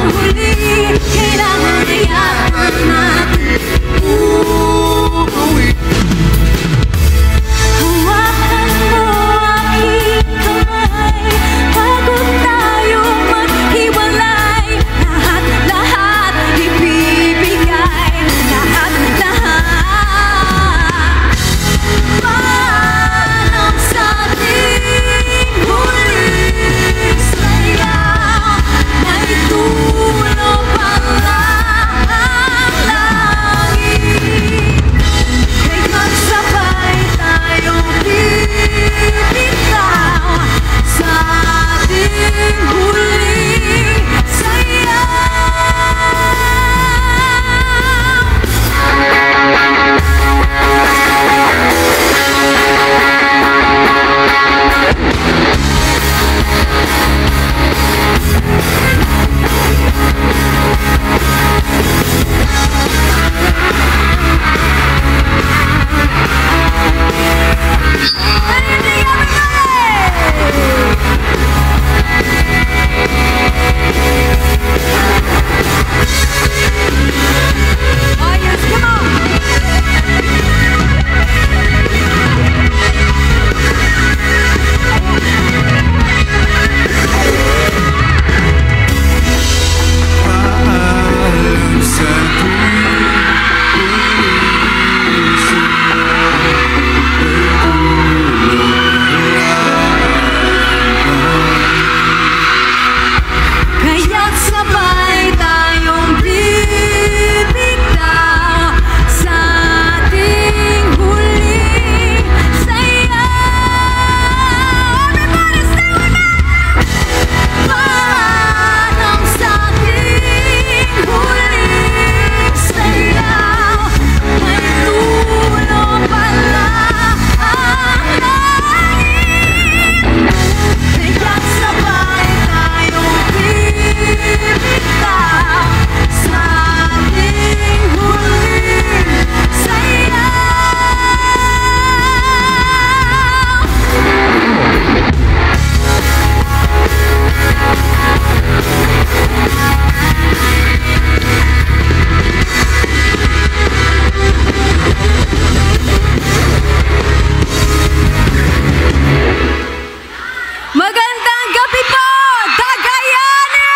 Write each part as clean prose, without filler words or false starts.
huli, kailangan hayaan natin uuwi. Hawakan mo aking kamay bago tayo maghiwalay. Lahat-lahat ibibigay, lahat-lahat para sa ating huling sayaw. Naitulog pala ang langit, kay magsabay tayong bibitaw sa ating huling sayaw. Oh yes, come on! Paalam sa Kaya't sabay tayong bibitaw sa ating huling sayaw. Everybody stay with me! Parang sa ating huling sayaw, may tulong pala ang langit. Kaya't sabay tayong bibitaw sa ating huling sayaw. Magandang gabi po, Dagayani!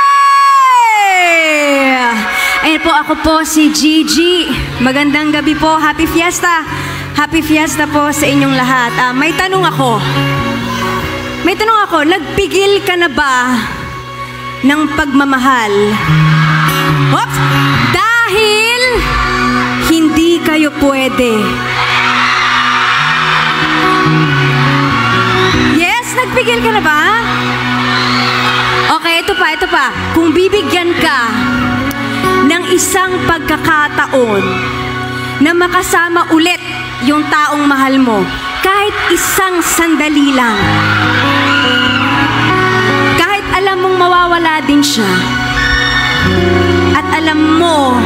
Ayan po, ako po si Gigi. Magandang gabi po, happy fiesta. Happy fiesta po sa inyong lahat. May tanong ako, nagpigil ka na ba ng pagmamahal? Oops! Dahil hindi kayo pwede. Yes, nagpigil ka na ba? Okay, ito pa. Kung bibigyan ka ng isang pagkakataon na makasama ulit yung taong mahal mo, kahit isang sandali lang, kahit alam mong mawawala din siya, at alam mo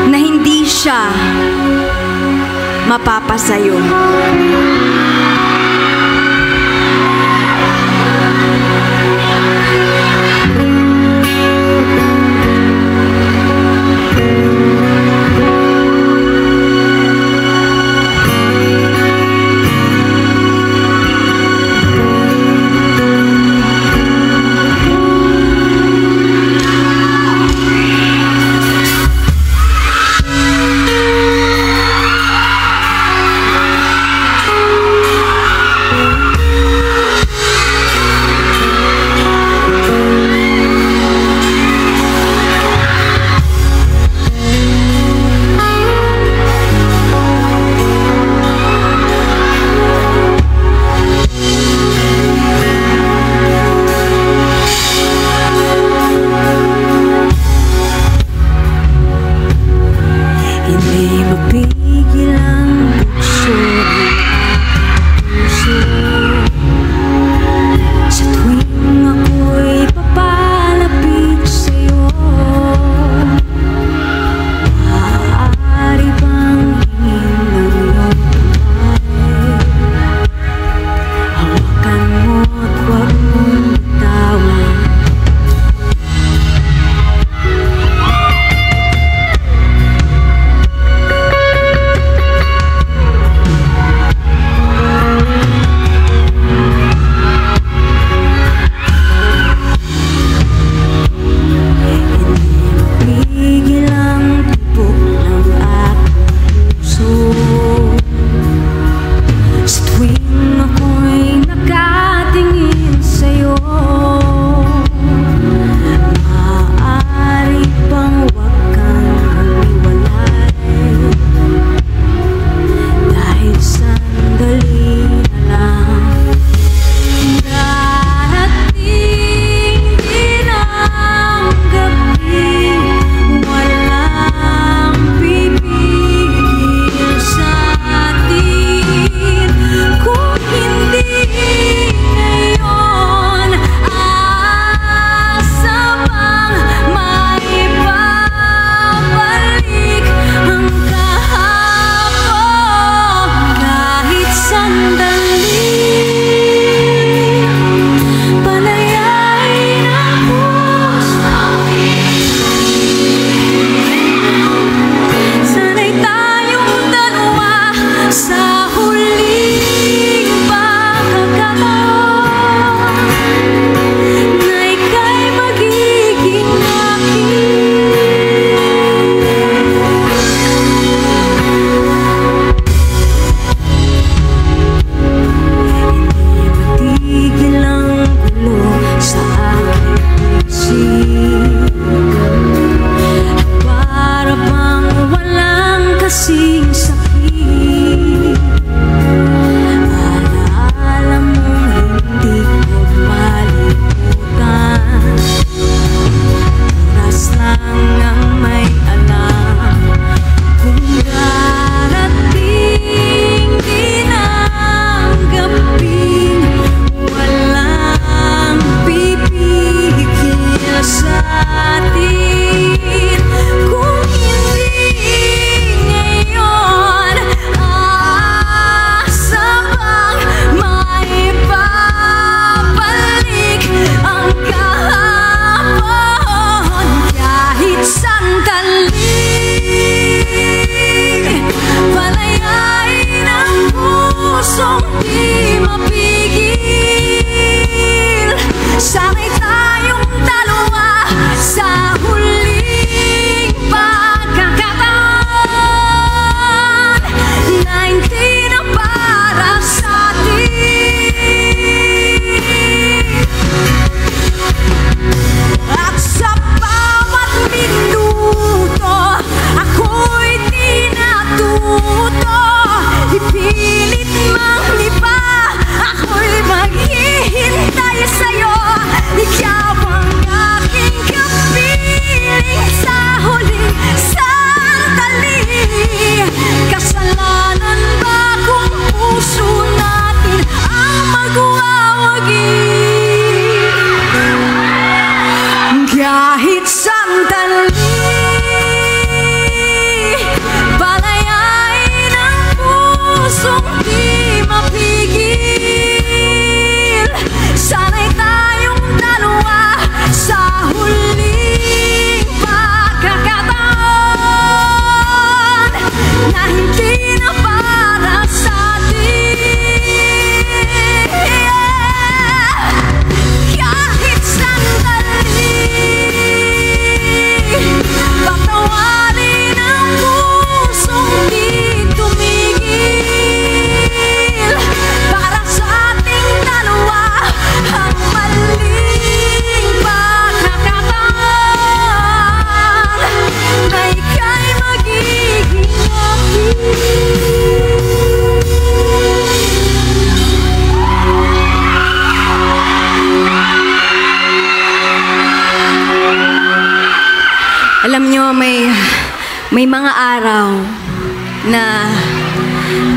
na hindi siya mapapasayo. Kahit sandali, palayain ang pusong di mapigil. Sana'y tayong dalawa sa huling pagkakataon na hindi na para sa atin. Kahit sandali, patawarin ang pusong di tumigil. Para sa ating dalawa ang maling pagkakataon na ika'y magiging akin. Alam nyo, may mga araw na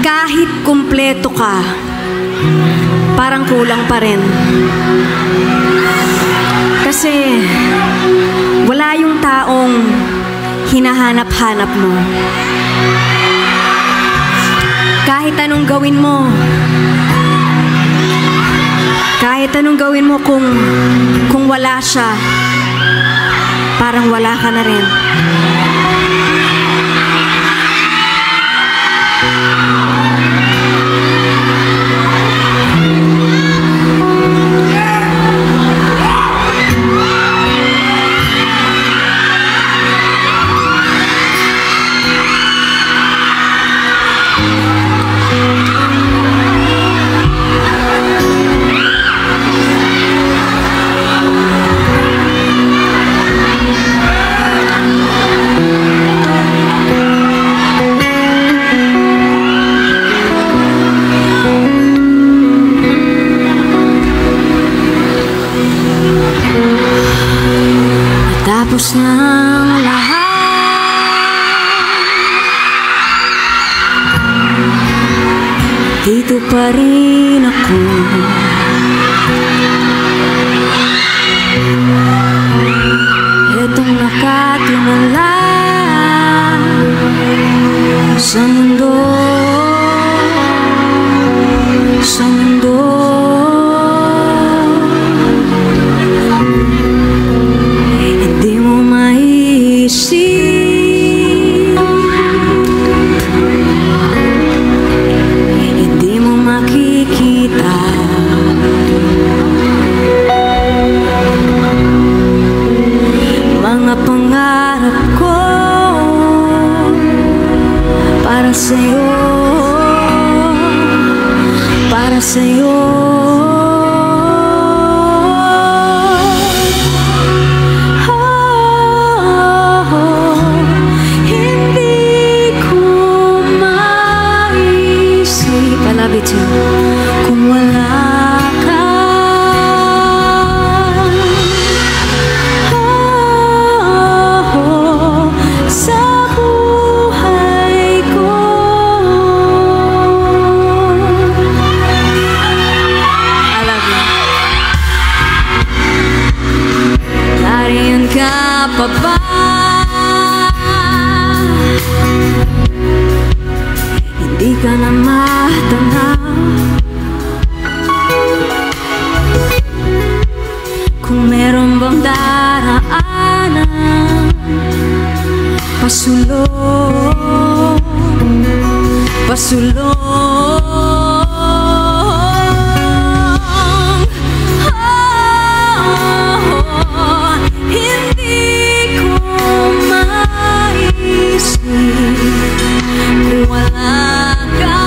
kahit kumpleto ka, parang kulang pa rin. Kasi wala yung taong hinahanap-hanap mo. Kahit anong gawin mo, kung wala siya, parang wala ka na rin. Tapos ng lahat, dito pa rin ako. Etong nakatingala sa mundo, sa mundo. Hindi mo makikita mga pangarap ko para sa'yo, para sa'yo. Kung wala ka, sa buhay ko. I love you. Nariyan ka pa ba? Hindi ka na matanaw. Kung meron bang daraanan, pasulong, pasulong. Hindi ko maisip kung wala ka.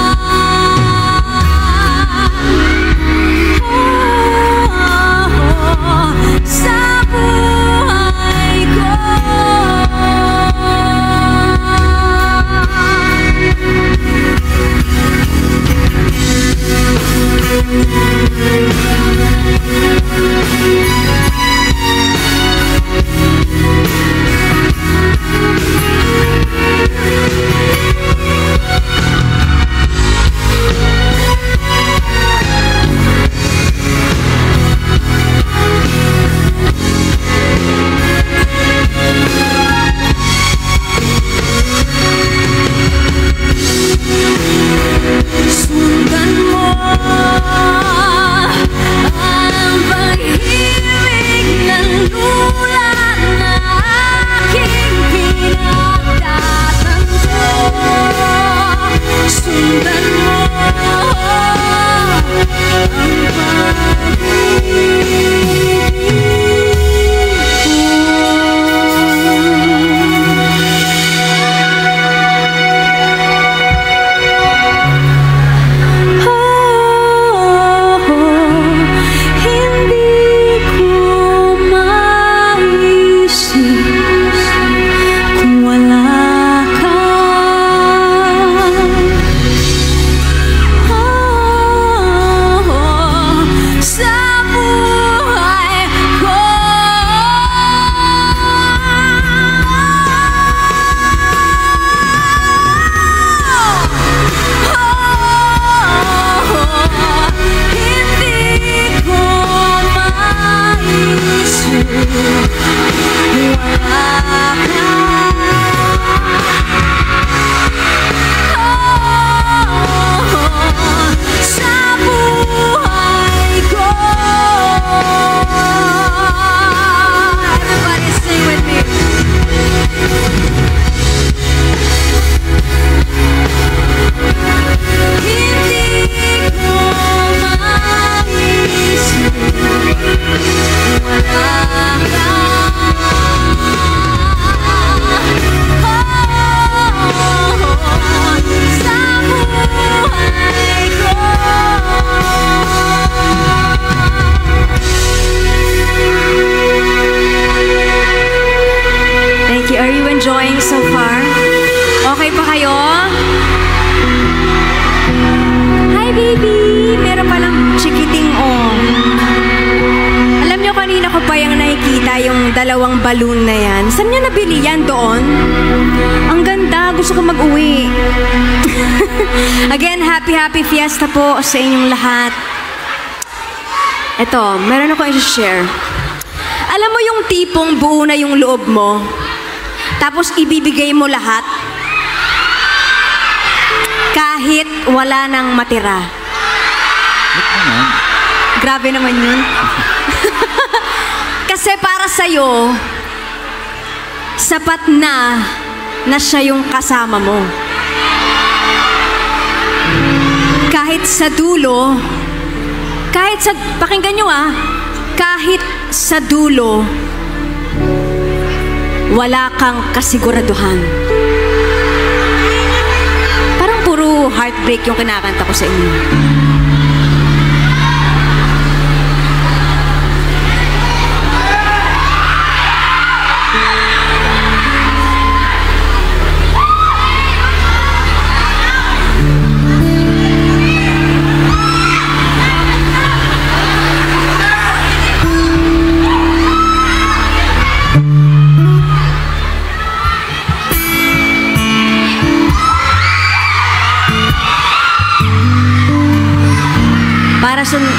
Sa buhay ko. Sinulat na aking pinagtatanto. Sundan mo ang enjoying so far? Okay pa kayo? Hi, baby! Meron palang chikiting on. Alam nyo, kanina ko pa yung nakikita yung dalawang balloon na yan. Saan nyo nabili yan doon? Ang ganda. Gusto ko mag-uwi. Again, happy fiesta po sa inyong lahat. Eto, meron ako i-share. Alam mo yung tipong buo na yung loob mo? Tapos ibibigay mo lahat kahit wala nang matira. Grabe naman yun. Kasi para sa'yo, sapat na siya yung kasama mo. Kahit sa dulo, pakinggan nyo kahit sa dulo, wala kang kasiguraduhan. Parang puro heartbreak yung kinakanta ko sa inyo.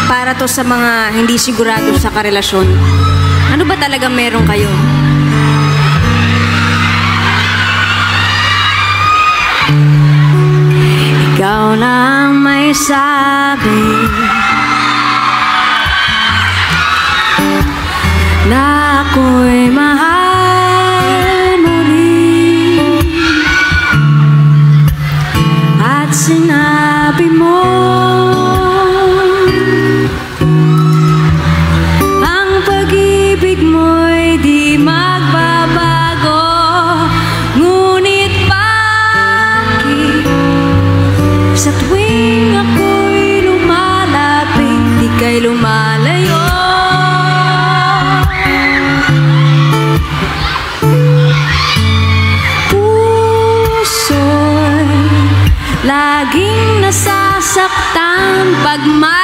Para to sa mga hindi sigurado sa karelasyon. Ano ba talaga meron kayo? Ikaw lang may sabi na ako'y mahal mo rin. At sinabi mo mo'y di magbabago. Ngunit bakit sa tuwing ako'y lumalapit, di kay lumalayo? Puso'y laging nasasaktan pag may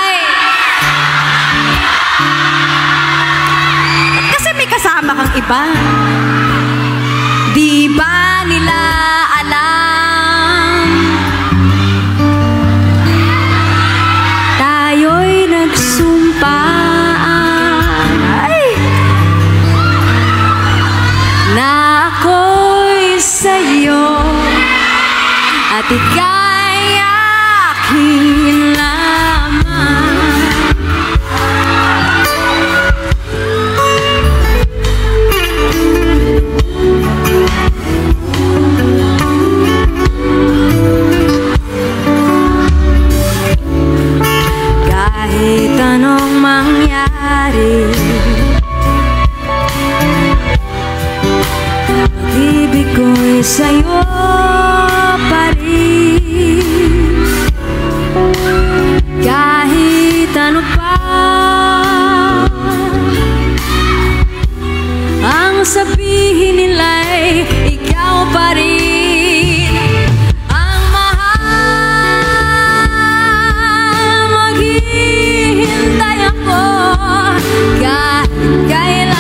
kasama kang iba. Di ba nila alam? Tayo'y nagsumpaan na ako'y sa'yo at ika'y akin lamang. sa'yo pa rin. Kahit ano pa ang sabihin nila'y ikaw pa rin ang mahal. Maghihintay ako kahit kailan,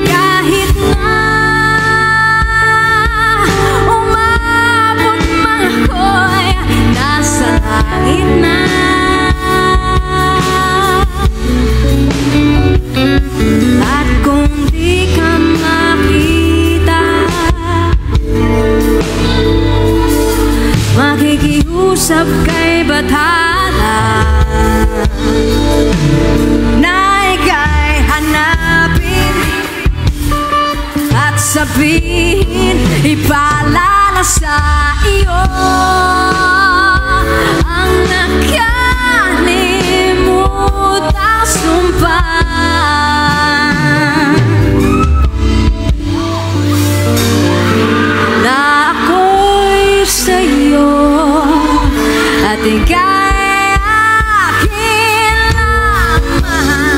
kahit na umabot man ako'y nasa langit na. At kung di ka makita, makikiusap kay Bathala na ika'y hanapin at sabihin, ipaalala sa iyo ang nakalimutang sumpa. Na ako'y sa'yo at ika'y akin lamang.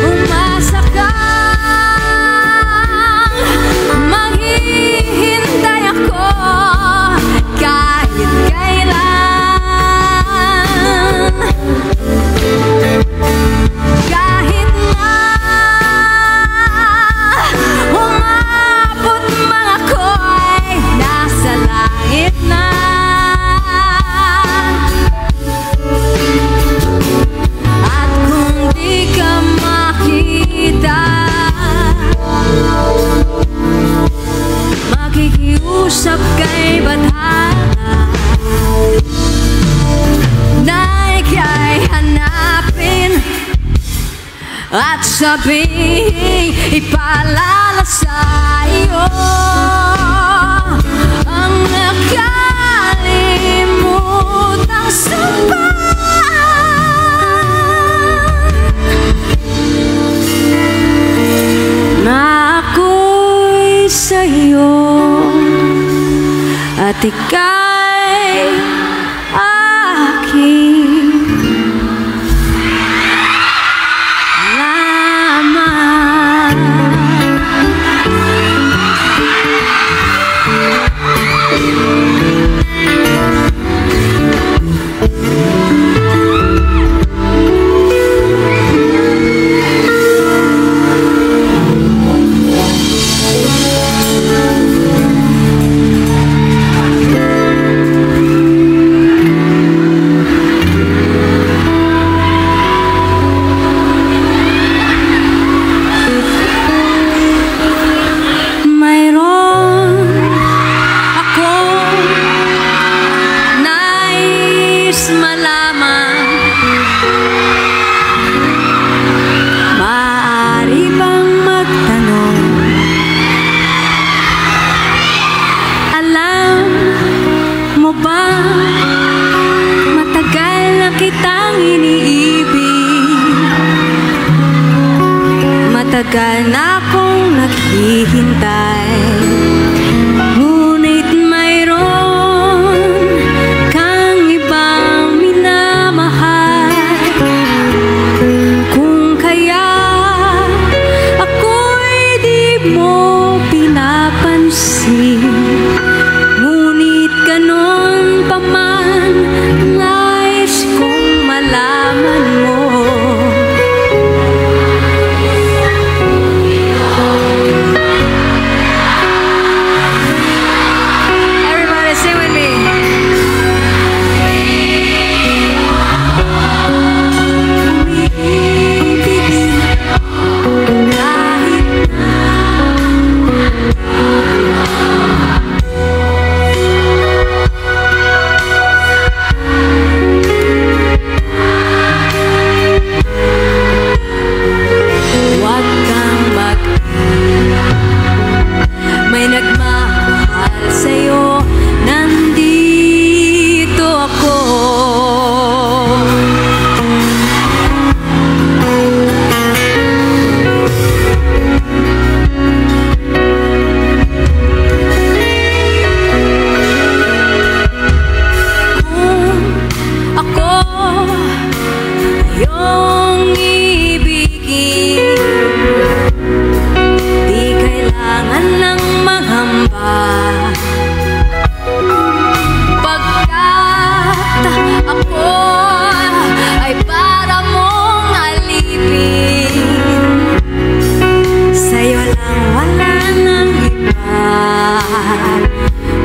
Umasa kang maghihintay ako kahit kailan, kahit na umabot man ako'y nasa langit na. At kung di ka makita, makikiusap kay Bathala na ika'y hanapin at sabihin, ipaalala sa iyo ang nakalimutang sumpa. Na ako'y sa'yo at ika'y akin lamang. Matagal na akong naghihintay, ngunit mayroon kang ibang minamahal. Kung kaya ako'y di mo pinapansin, ngunit ganon pa man nais kong malaman mo.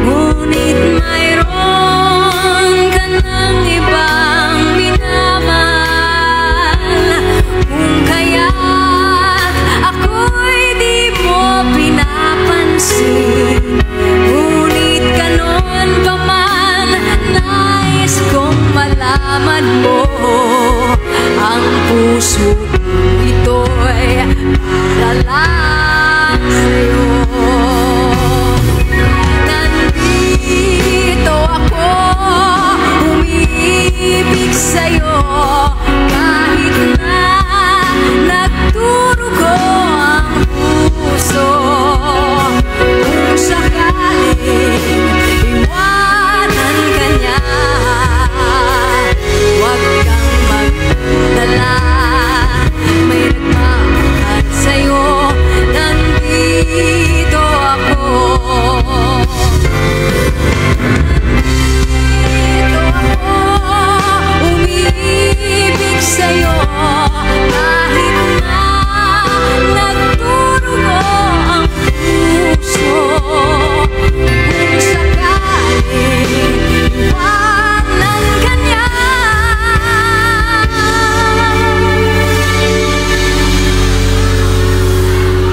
ngunit mayroon ka ng ibang minamahal. Kung kaya't ako'y di mo pinapansin, ngunit ganon pa man, nais kong malaman mo ang puso ito'y para lang sa'yo. Nandito ako, umiibig sa'yo, kahit na nagdurugo ang puso. Kung sakaling iwanan ka niya, huwag kang magdala, may nagmamahal sa'yo. Nandito ako, nandito ako, umiibig sa'yo, kahit na nagdurugo ang puso. Kung sakaling iwanan ka niya,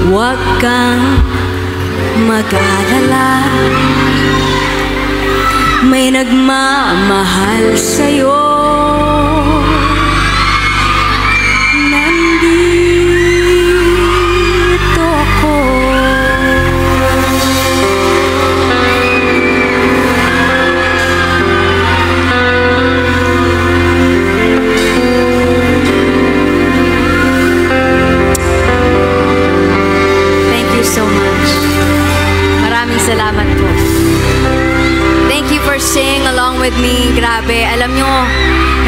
huwag kang mag-alala, may nagmamahal sa'yo. Nandito ako. So much. Maraming salamat po. Thank you for singing along with me. Grabe, alam nyo,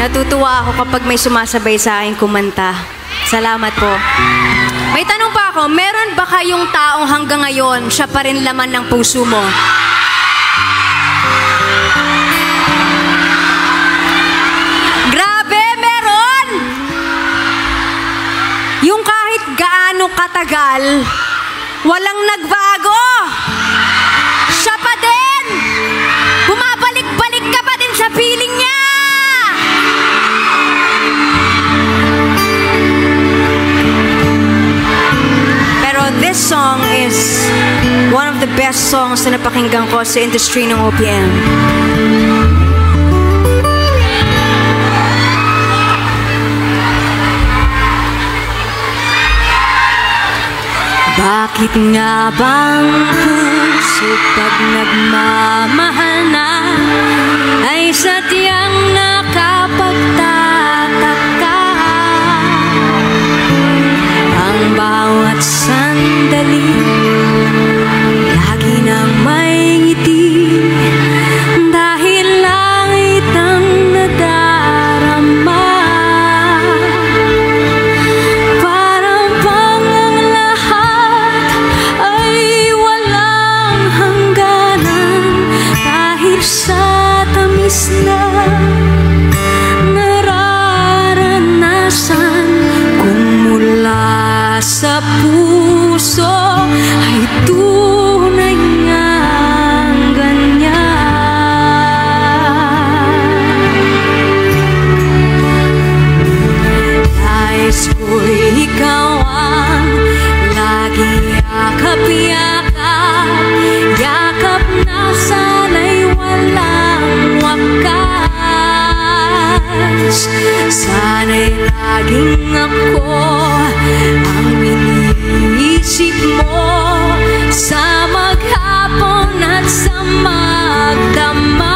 natutuwa ako kapag may sumasabay sa akin kumanta. Salamat po. May tanong pa ako, meron ba kayong taong hanggang ngayon siya pa rin laman ng puso mo? Grabe, meron! Yung kahit gaano katagal, walang nagbago. Siya pa din. Bumabalik-balik ka pa din sa piling niya. Pero this song is one of the best songs na napakinggan ko sa industry ng OPM. Bakit nga bang puso pag nagmamahal na ay sadyang nakapagtataka? Ang bawat sandali lagi nang may ngiti, dahil langit ang nadarama. Sa tamis na nararanasan, kung mula sa puso ay tunay ngang ganyan. Nais ko'y ikaw ang laging yakap-yakap, yakap na sana'y walang wakas. Sana'y laging ako ang iniisip mo, sa maghapon at sa magdamag.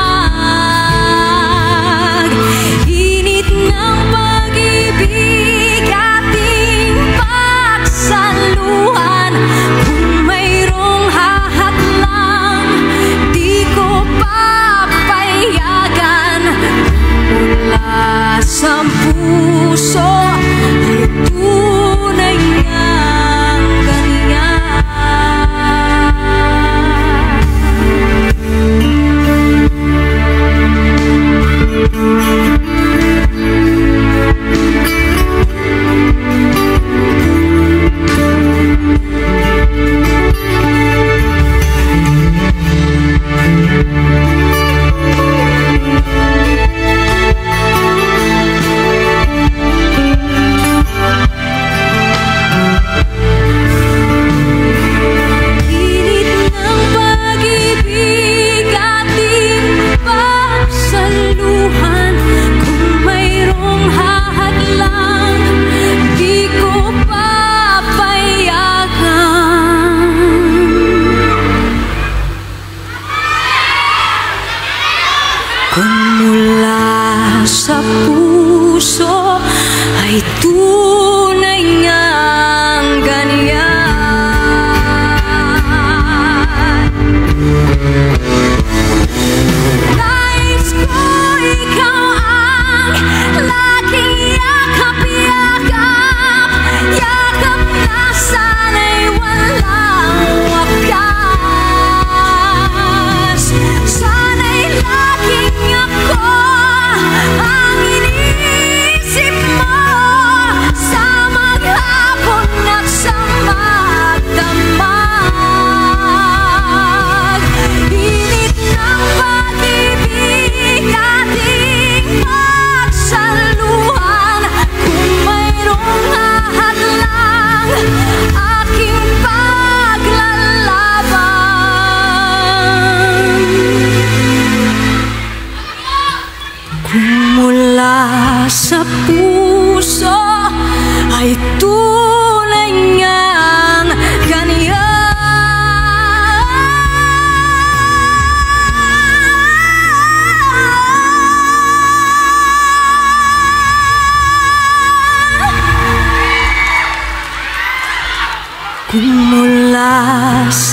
Init ng pag-ibig ating pagsaluhan, kung mayroong hahadlang di ko papayagan. Mula sa puso ay tunay ngang ganyan.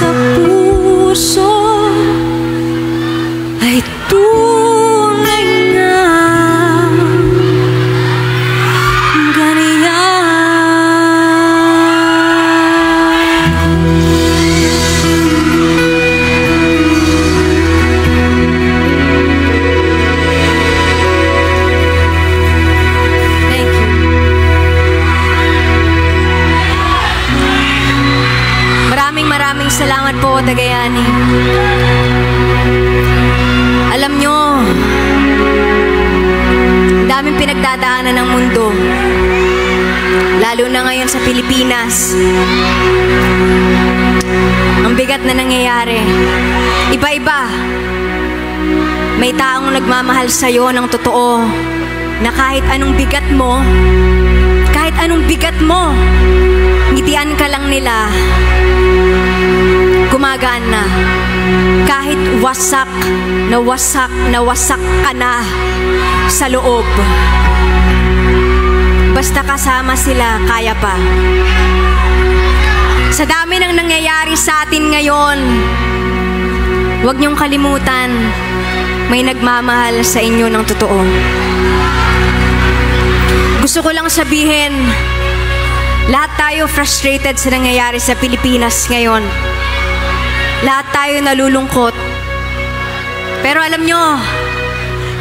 sa puso ay tunay na ganyan. Thank you. Maraming salamat po, Tagayani. Alam nyo, daming pinagdadaanan ng mundo, lalo na ngayon sa Pilipinas. Ang bigat na nangyayari. Iba-iba. May taong nagmamahal sa'yo ng totoo, na kahit anong bigat mo, ngitian ka lang nila, gumagaan na. Kahit wasak ka na sa loob, basta kasama sila, kaya pa. Sa dami ng nangyayari sa atin ngayon, huwag niyong kalimutan, may nagmamahal sa inyo ng totoo. Gusto ko lang sabihin, lahat tayo frustrated sa nangyayari sa Pilipinas ngayon. Lahat tayo nalulungkot. Pero alam nyo,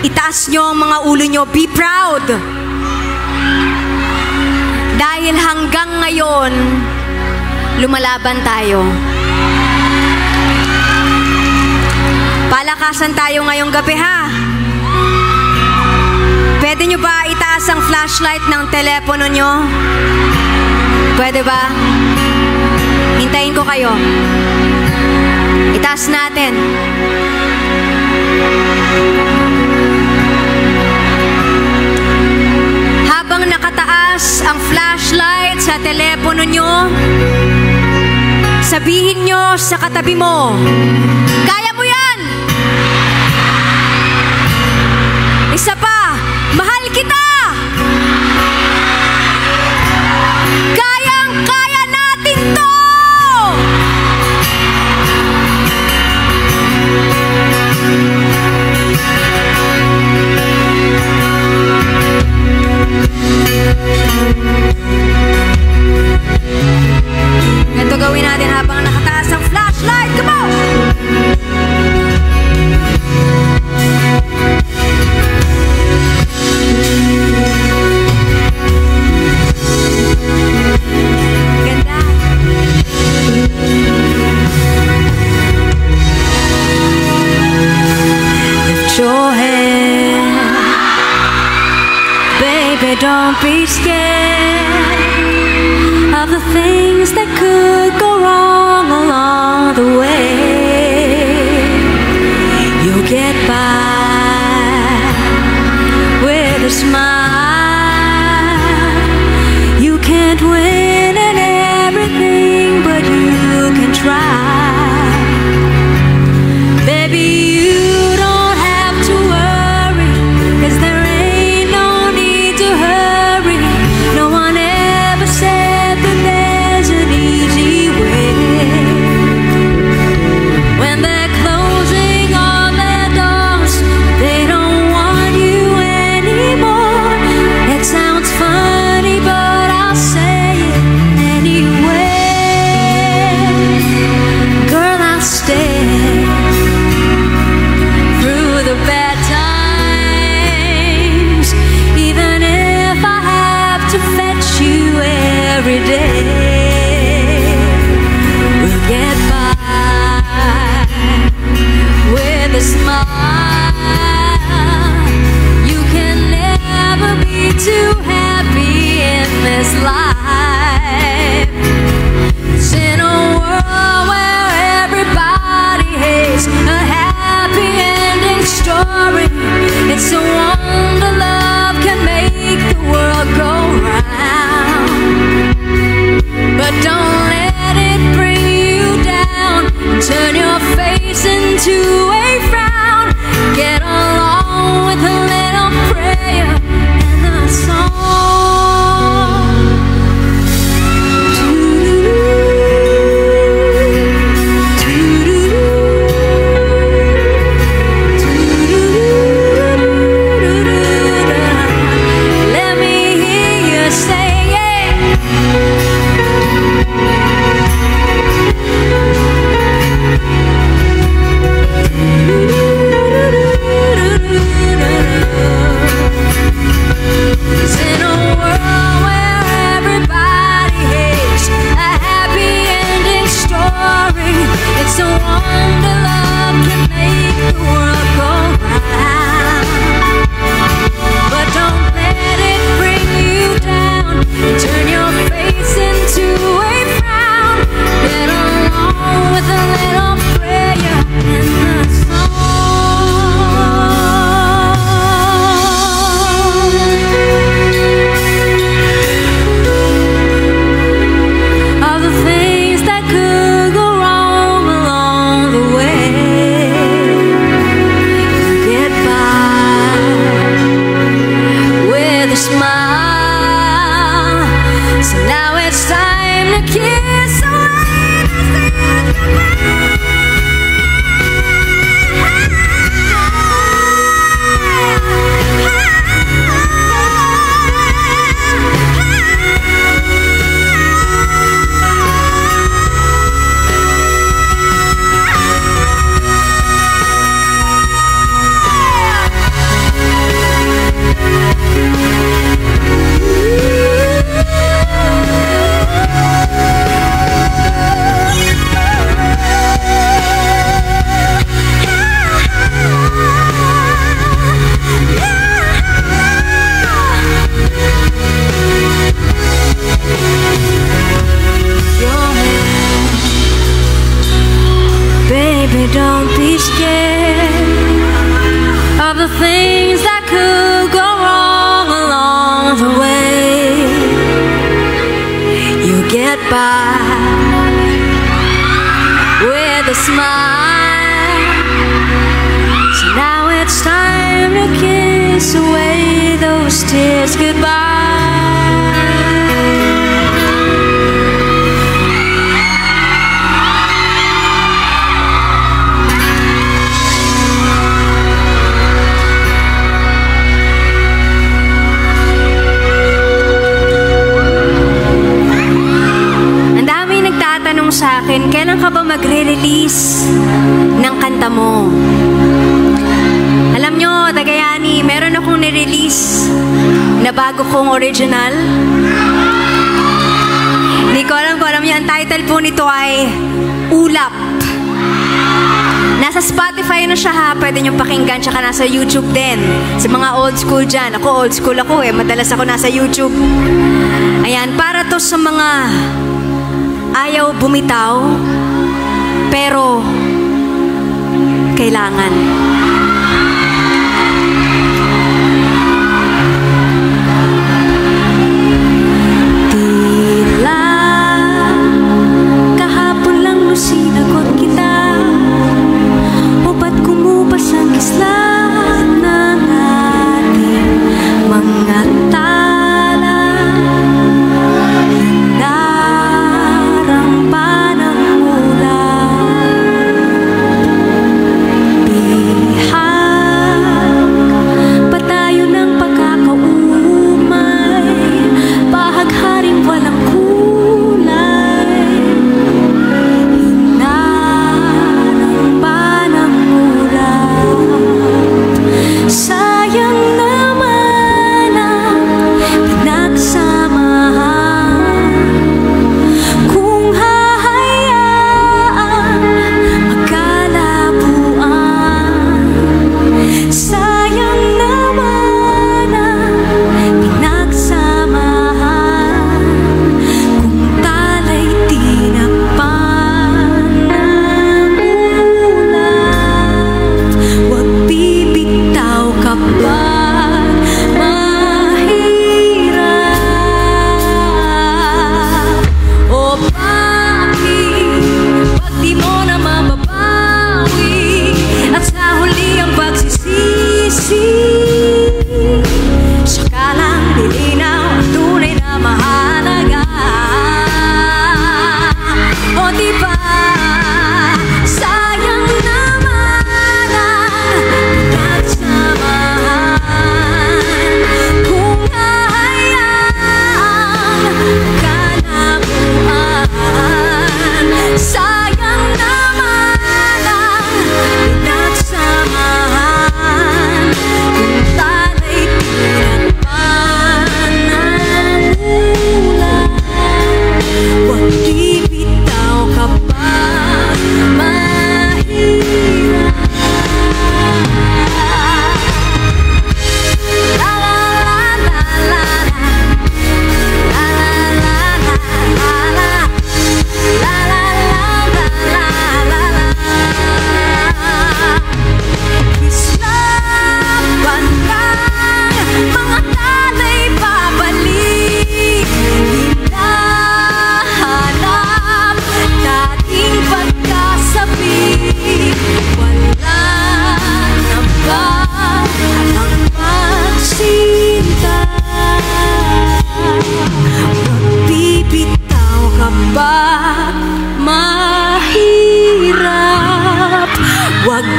itaas nyo ang mga ulo nyo. Be proud. Dahil hanggang ngayon, lumalaban tayo. Palakasan tayo ngayong gabi, ha? Pwede nyo ba itaas ang flashlight ng telepono nyo? Pwede ba? Hintayin ko kayo. Itaas natin. Habang nakataas ang flashlight sa telepono nyo, sabihin nyo sa katabi mo, kaya mo yan! Isa pa, mahal kita! Kayang-kaya natin to! Ito gawin natin habang nakataas ang flashlight. Come on! Ganda. Lift your head, baby, don't be scared of the things that could go wrong along the way. You'll get by with a smile. You can't win in everything, but you can try. Baby, you don't have to worry, 'cause there ain't no need to hurry. No one ever said that there's don't be scared of the things that could go wrong along the way. You get by with a smile. So now it's time to kiss away those tears goodbye. Sa akin, kailan ka ba magre-release ng kanta mo? Alam nyo, Tagayani, meron akong nirelease na bago kong original. Hindi ko alam kung alam nyo, ang title po nito ay Ulap. Nasa Spotify na siya ha, pwede nyo pakinggan, tsaka nasa YouTube din. Sa mga old school dyan, ako old school ako madalas ako nasa YouTube. Ayan, para to sa mga ayaw bumitaw, pero kailangan. Tila kahapon lang no sinagot kita, o ba't kumupas ang kislat ng ating mga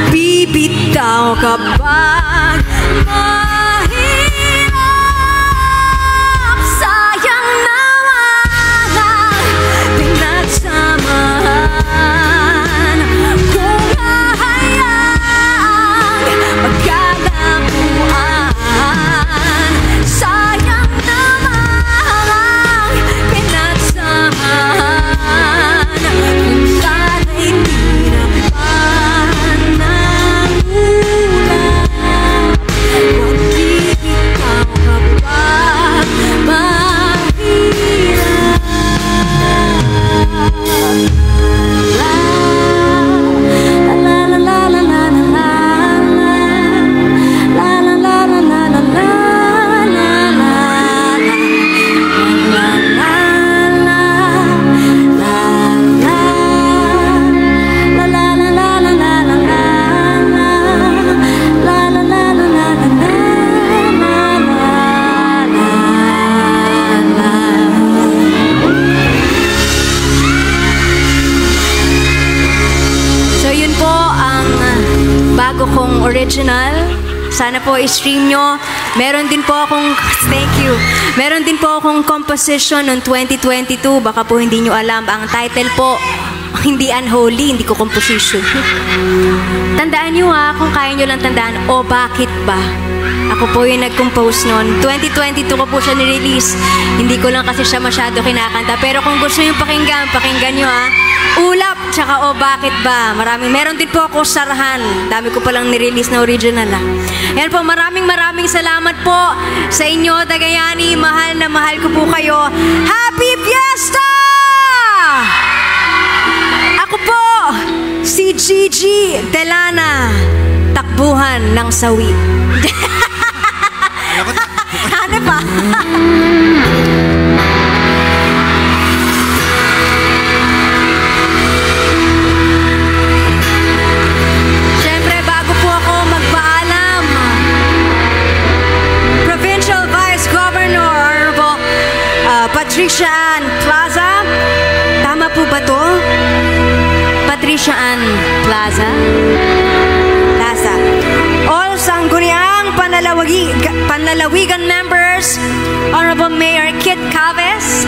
bibitaw kapag mahirap. Sayang naman ang pinagsamahan. Kung hahayaang magkalabuan, sayang naman ang pinagsamahan. Kung sana'y tinapan ng ulan, bago kong original. Sana po i-stream nyo. Meron din po akong, thank you. Meron din po akong composition noong 2022. Baka po hindi nyo alam. Ang title po, hindi unholy, hindi ko composition. Tandaan nyo kung kaya nyo lang tandaan, O Bakit Ba? Ako po yung nag-compose noon. 2022 ko po siya ni-release. Hindi ko lang kasi siya masyado kinakanta. Pero kung gusto nyo pakinggan nyo Ulap, tsaka O Bakit Ba? Meron din po ako Sarahan. Dami ko palang ni-release na original Yan po, maraming salamat po sa inyo, Tagayani. Mahal na mahal ko po kayo. Happy Fiesta! Ako po, si Gigi Delana, takbuhan ng sawi. Ano pa? Siyempre, bago po ako magpaalam, Provincial Vice Governor Honorable Patricia Ann Plaza. Tama po ba to? Patricia Ann Plaza. All Sangguniang Panlalawigan members, Honorable Mayor Kit Caves,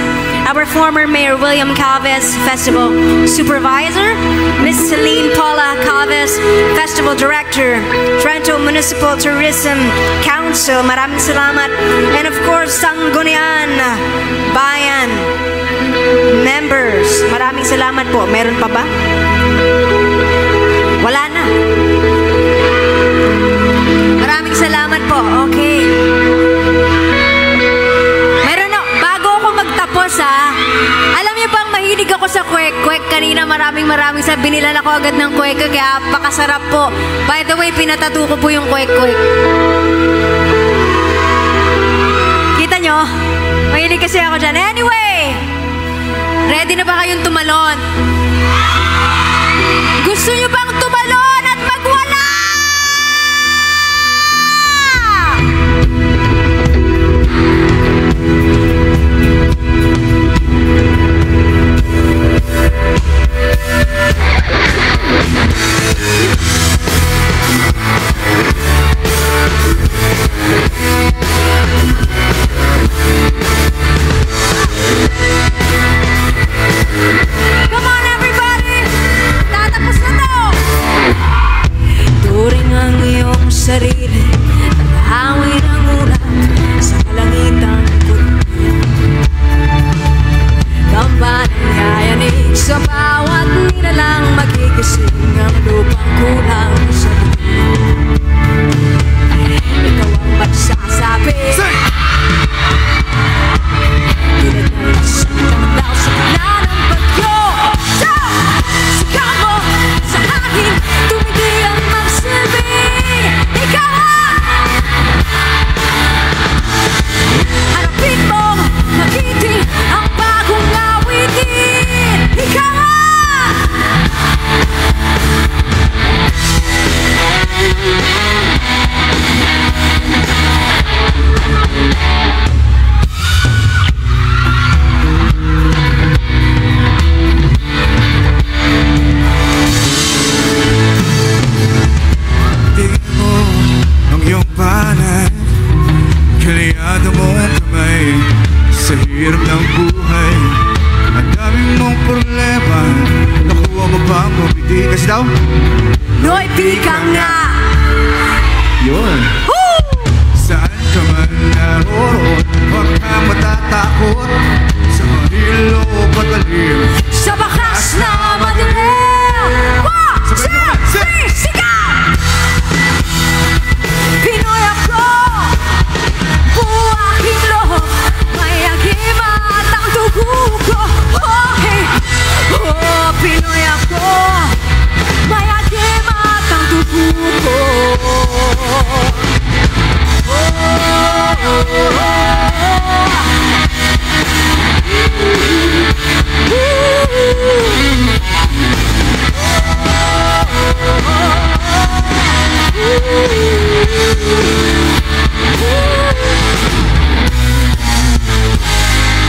our former Mayor William Caves, Festival Supervisor, Miss Celine Paula Caves, Festival Director, Trento Municipal Tourism Council, maraming salamat. And of course, Sangguniang Bayan members, maraming salamat po. Meron pa ba? Wala na. Maraming salamat po. Okay. Meron bago ako magtapos alam niyo bang mahilig ako sa kwek-kwek kanina. Maraming sa binilan ako agad ng kwek kaya pakasarap po. By the way, pinatato ko po yung kwek-kwek. Kita nyo? Mahilig kasi ako dyan. Anyway, ready na ba kayong tumalon? Gusto nyo bang tumalon at magwala? Come on everybody! Tatapos na to! Turing ang iyong sarili, naghahawin ang ulan sa kalangitan ko. Gamba ng yayanig sa bawat nilalang, magigising ang lupang kulang sa dilim. Ikaw ang magsasabi, tulad ng isang taglaw sa gitna ng bagyo. Sigaw mo sa hangin, tumigil ang magsilbi. Ikaw harapin mo, nagiting ang bagong awitin. Ikaw sa hirap ng buhay, ang daming mong problema, nakuha mo bang mabiti? Kasi daw, Noy, pika nga! Yun! Saan ka man naroon, huwag kang matatakot sa mahilo o patalim, sa bakas na madilim! 1, 2, 3, sigaw! Pinoy ako, buwaking loob, may agimat ang dugo ko. Oh, hey. Oh, Pinoy ako, may agimat ang dugo ko. Oh, oh, oh,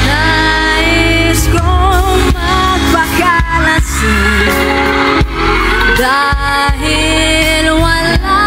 nais kong magpakalasing dahil wala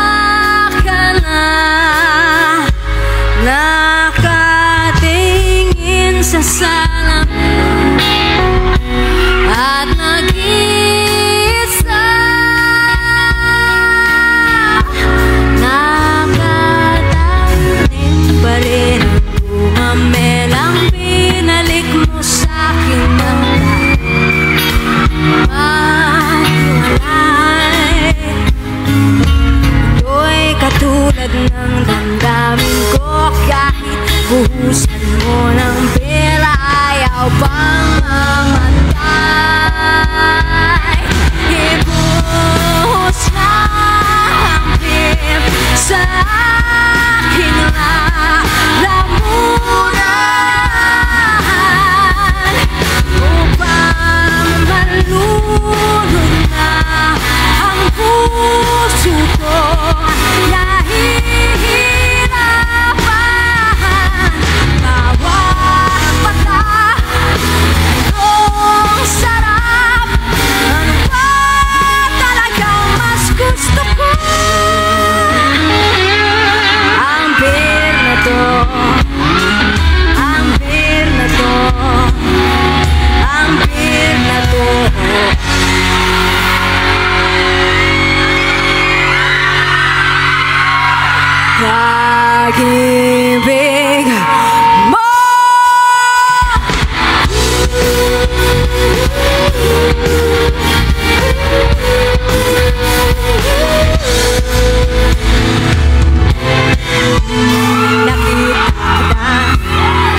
pag-ibig mo. Nakita kita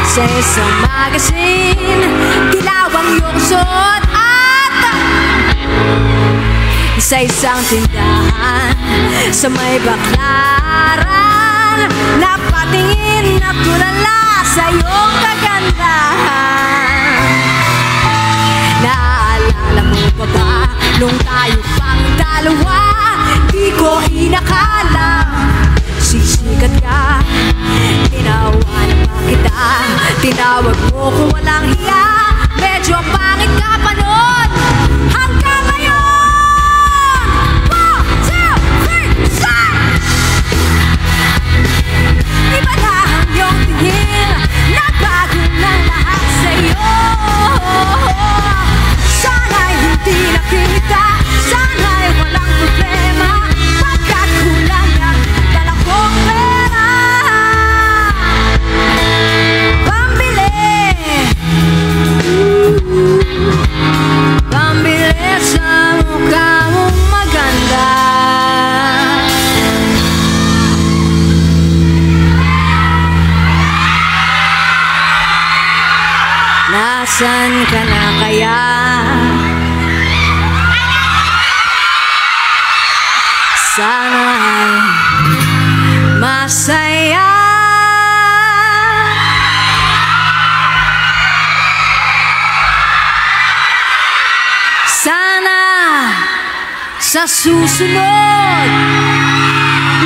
sa isang magazine, dilawang iyong suot at sa isang tindahan sa may Baklaran, napatingin at tulala sa iyong kagandahan. Naalala mo pa ba nung tayo pang dalawa? Di ko inakala sisikat ka, tinawanan pa kita, tinawag mo kung walang hiya. Medyo pangit ka pa nun hanggang ngayon. 1, 2, 3, start! Iba na ang iyong tingin, nagbago na lahat sa'yo. Sana'y hindi nakita, sana'y walang problema, pagkat kulang na dala kong pera pambili sa mukha mong maganda. Nasaan ka na kaya? Sana'y masaya. Sana sa susunod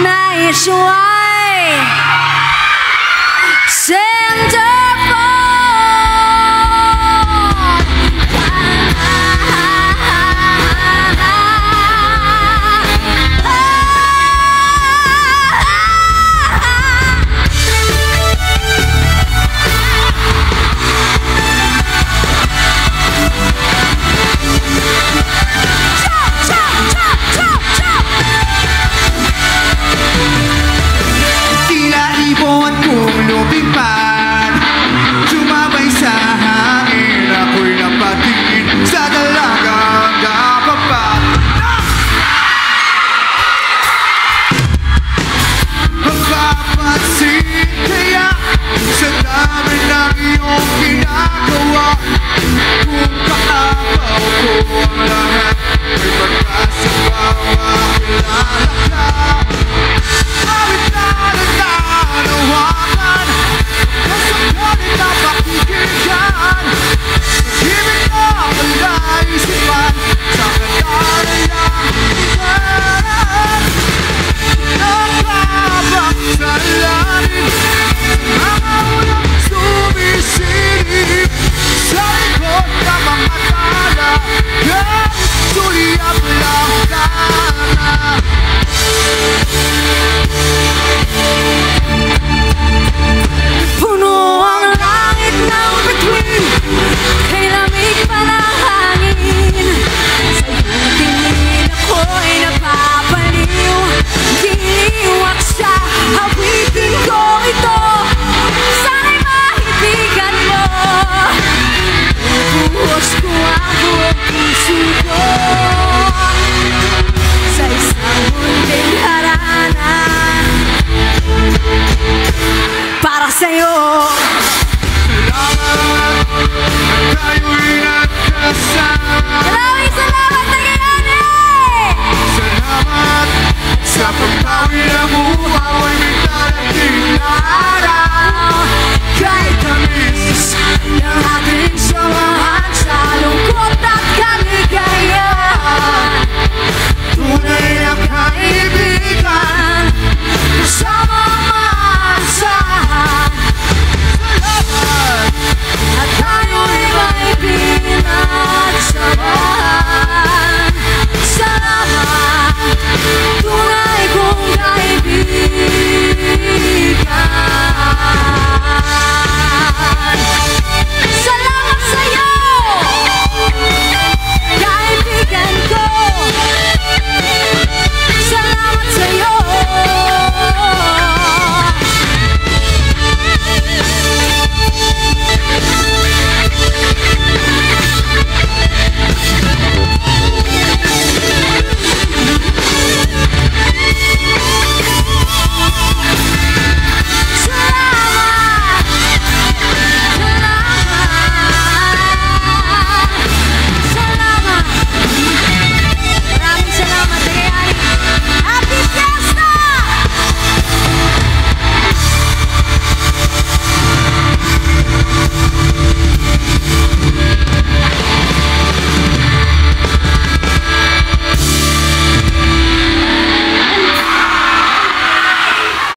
na issue ay center.